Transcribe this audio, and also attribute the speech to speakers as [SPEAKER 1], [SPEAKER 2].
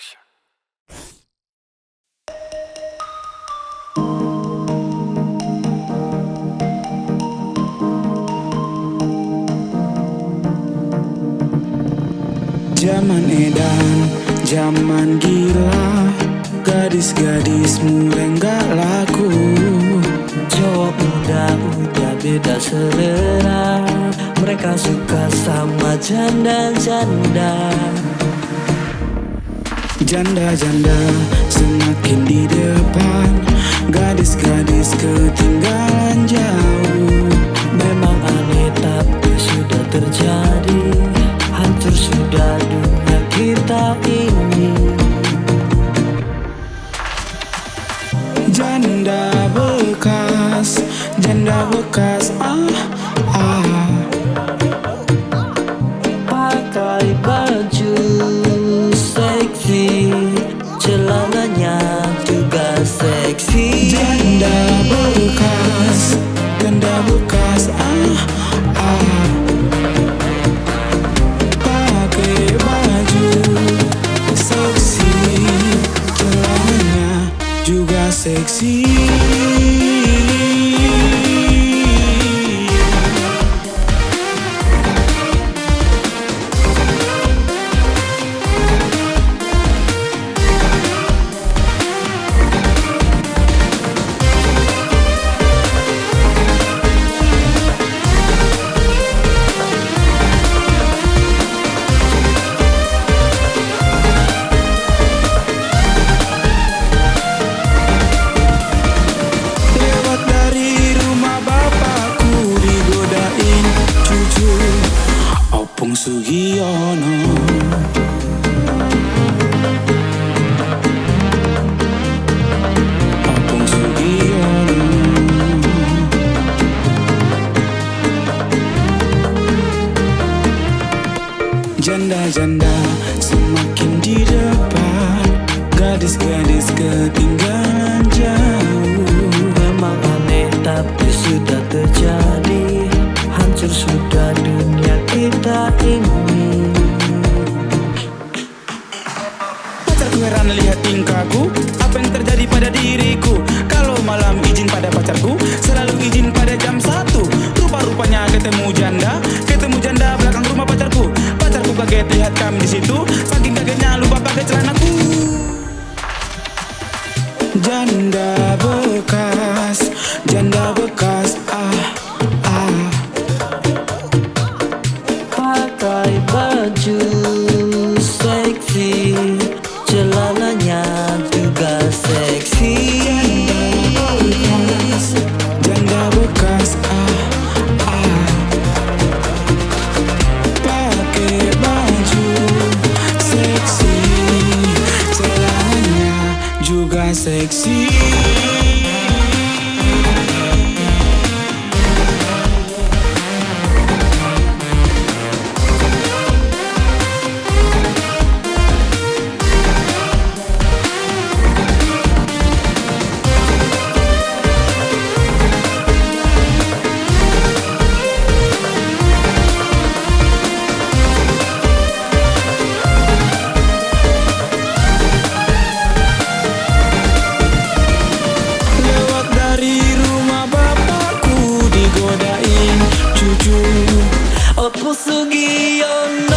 [SPEAKER 1] Production.
[SPEAKER 2] Zaman edan, zaman gila, gadis-gadis murenggak laku.
[SPEAKER 3] Cowok muda udah beda selera, mereka suka sama janda-janda.
[SPEAKER 2] Janda-janda semakin di depan, gadis-gadis ketinggalan jauh.
[SPEAKER 3] Memang aneh tapi sudah terjadi, hancur sudah dunia kita ini.
[SPEAKER 2] Janda bekas,
[SPEAKER 3] Pakai baju seksi, celananya juga seksi.
[SPEAKER 2] Janda bekas, pakai baju seksi, celananya juga seksi. Opung Sugiono, Opung Sugiono. Janda-janda semakin di depan, gadis-gadis ketinggalan jauh.
[SPEAKER 3] Memang aneh tapi sudah terjadi, hancur sudah dunia kita ini.
[SPEAKER 2] Pacarku heran lihat tingkahku, apa yang terjadi pada diriku. Kalau malam izin pada pacarku, selalu izin pada jam 1. Rupa-rupanya ketemu janda belakang rumah pacarku. Pacarku kaget lihat kami di situ, saking kagetnya lupa pakai celanaku. Janda bekas,
[SPEAKER 3] Pakai baju seksi, celananya juga seksi.
[SPEAKER 2] Janda bekas, pakai baju seksi, celananya juga seksi. Opung Sugiono.